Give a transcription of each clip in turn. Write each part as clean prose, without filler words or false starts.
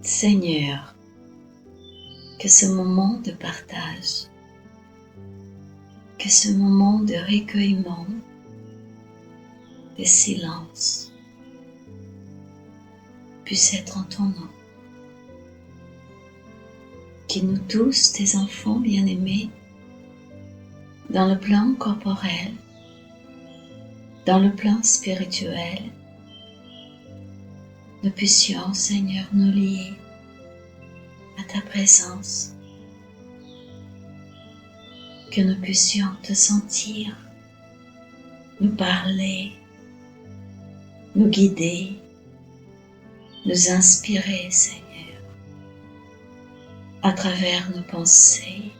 Seigneur, que ce moment de partage, que ce moment de recueillement, de silence, puisse être en ton nom. Que nous tous, tes enfants bien-aimés, dans le plan corporel, dans le plan spirituel, nous puissions, Seigneur, nous lier à ta présence, que nous puissions te sentir, nous parler, nous guider, nous inspirer, Seigneur, à travers nos pensées,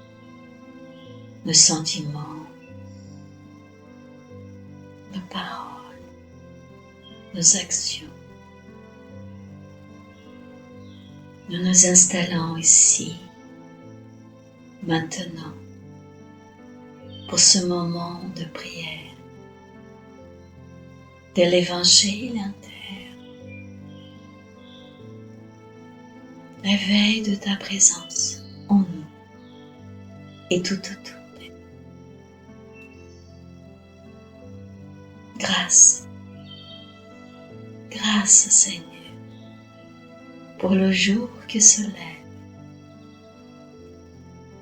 nos sentiments, nos paroles, nos actions. Nous nous installons ici, maintenant, pour ce moment de prière, de l'Évangile interne. L'éveil de ta présence en nous et tout autour de nous. Grâce, grâce Seigneur, pour le jour qui se lève,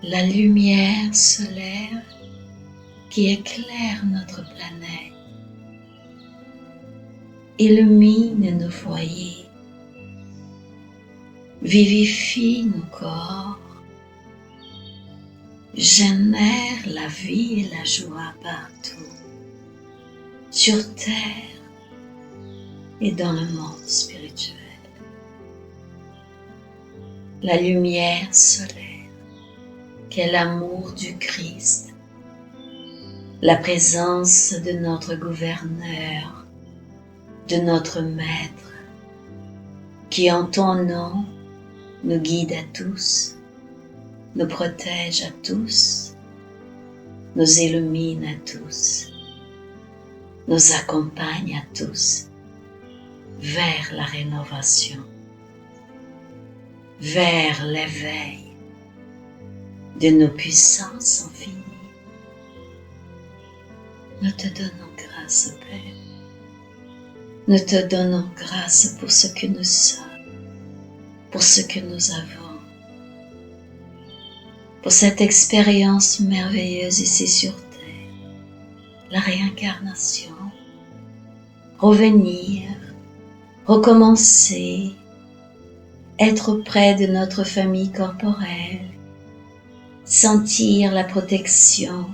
la lumière solaire qui éclaire notre planète, illumine nos foyers, vivifie nos corps, génère la vie et la joie partout, sur terre et dans le monde spirituel. La lumière solaire qu'est l'amour du Christ, la présence de notre gouverneur, de notre maître, qui en ton nom nous guide à tous, nous protège à tous, nous illumine à tous, nous accompagne à tous vers la rénovation, vers l'éveil de nos puissances infinies. Nous te donnons grâce, Père. Nous te donnons grâce pour ce que nous sommes, pour ce que nous avons, pour cette expérience merveilleuse ici sur terre, la réincarnation, revenir, recommencer, être près de notre famille corporelle, sentir la protection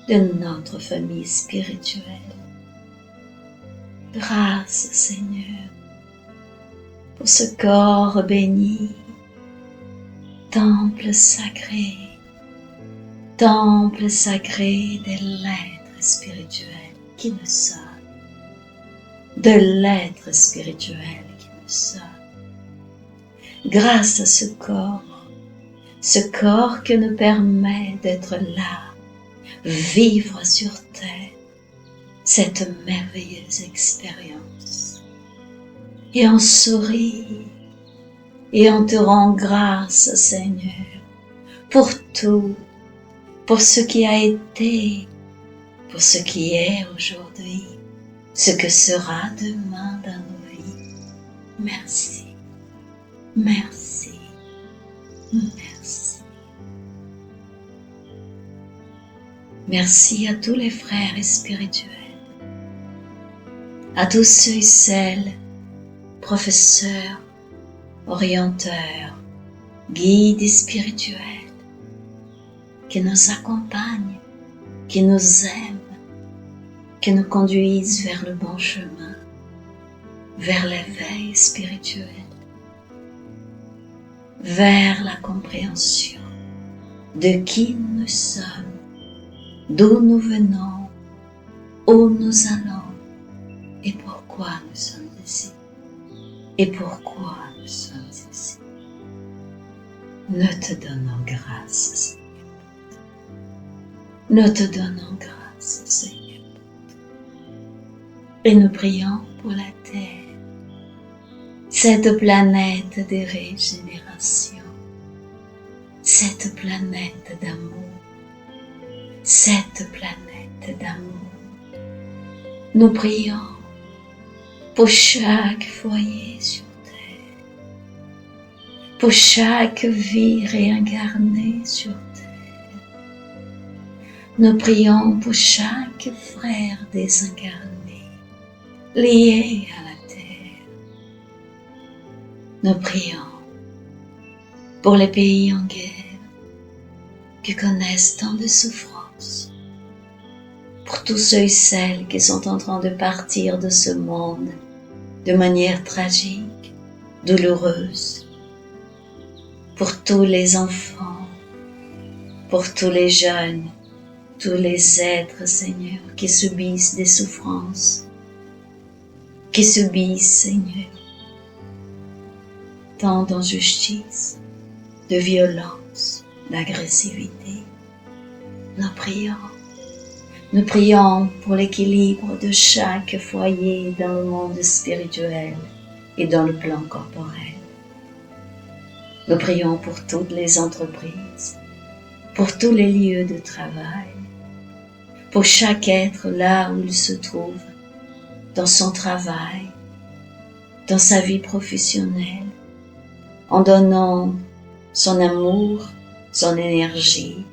de notre famille spirituelle. Grâce, Seigneur, pour ce corps béni, temple sacré de l'être spirituel qui nous sommes, de l'être spirituel qui nous sommes. Grâce à ce corps qui nous permet d'être là, vivre sur terre, cette merveilleuse expérience. Et on sourit, et on te rend grâce, Seigneur, pour tout, pour ce qui a été, pour ce qui est aujourd'hui, ce que sera demain dans nos vies. Merci, merci, merci. Merci à tous les frères spirituels, à tous ceux et celles, professeurs, orienteurs, guides spirituels, qui nous accompagnent, qui nous aiment, qui nous conduisent vers le bon chemin, vers l'éveil spirituel, vers la compréhension de qui nous sommes, d'où nous venons, où nous allons et pourquoi nous sommes ici. Et pourquoi nous sommes ici. Nous te donnons grâce, Seigneur. Nous te donnons grâce, Seigneur. Et nous prions pour la terre, cette planète des régénérations, cette planète d'amour, cette planète d'amour. Nous prions pour chaque foyer sur terre, pour chaque vie réincarnée sur terre. Nous prions pour chaque frère désincarné, lié à la terre. Nous prions pour les pays en guerre qui connaissent tant de souffrances, pour tous ceux et celles qui sont en train de partir de ce monde de manière tragique, douloureuse, pour tous les enfants, pour tous les jeunes, tous les êtres, Seigneur, qui subissent des souffrances, qui subissent, Seigneur, tant d'injustice, de violence, d'agressivité. Nous prions pour l'équilibre de chaque foyer dans le monde spirituel et dans le plan corporel. Nous prions pour toutes les entreprises, pour tous les lieux de travail, pour chaque être là où il se trouve, dans son travail, dans sa vie professionnelle, en donnant son amour, son énergie,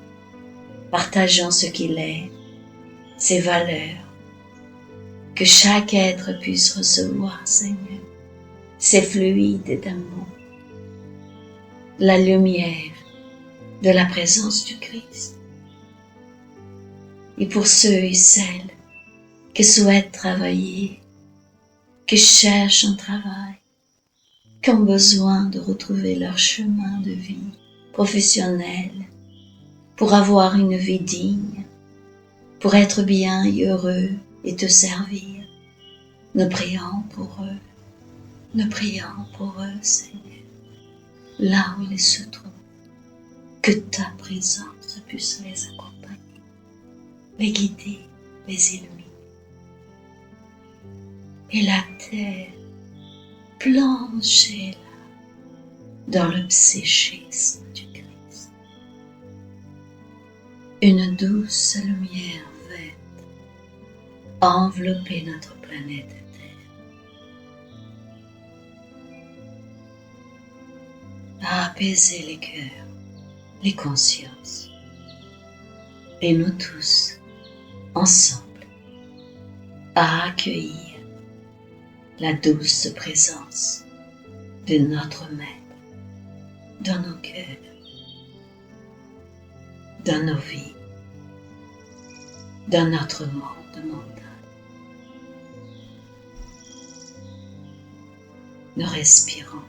partageant ce qu'il est, ses valeurs, que chaque être puisse recevoir, Seigneur, ces fluides d'amour, la lumière de la présence du Christ. Et pour ceux et celles qui souhaitent travailler, qui cherchent un travail, qui ont besoin de retrouver leur chemin de vie professionnel, pour avoir une vie digne, pour être bien et heureux et te servir. Nous prions pour eux. Nous prions pour eux, Seigneur, là où ils se trouvent. Que ta présence puisse les accompagner, les guider, les illuminer. Et la terre, plongez-la dans le psychisme du Christ. Une douce lumière verte enveloppez notre planète Terre. À apaiser les cœurs, les consciences. Et nous tous, ensemble, à accueillir la douce présence de notre Maître dans nos cœurs, dans nos vies, dans notre monde mental. Nous respirons,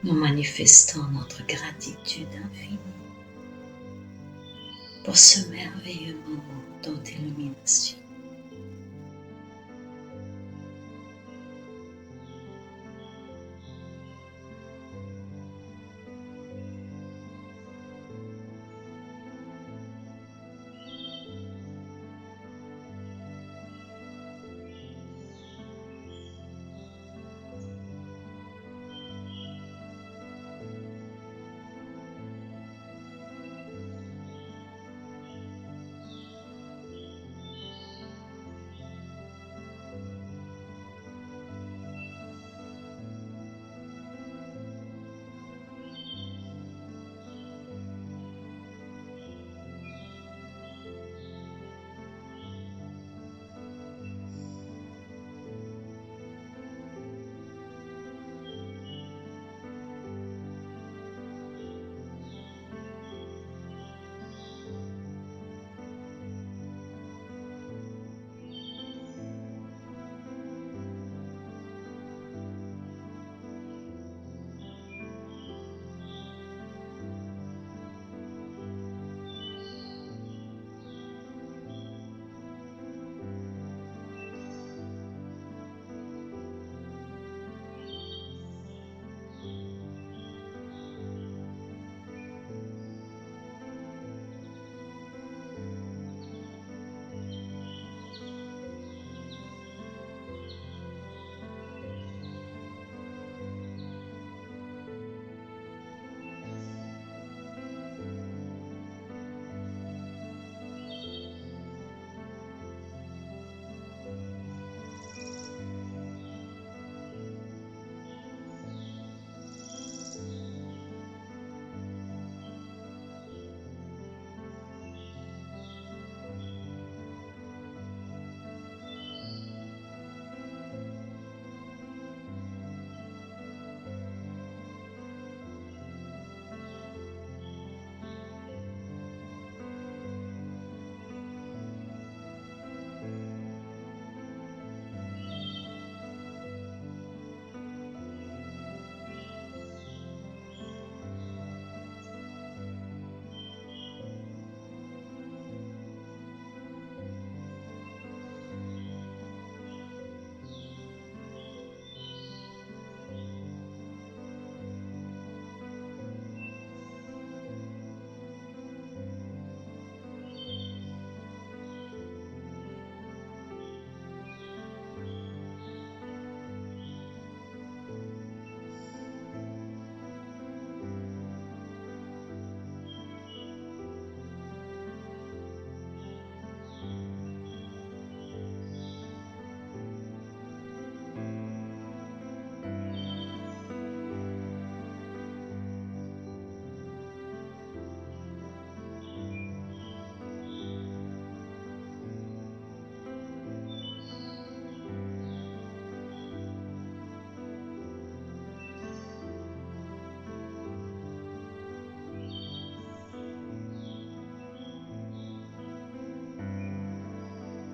nous manifestons notre gratitude infinie pour ce merveilleux moment d'illumination.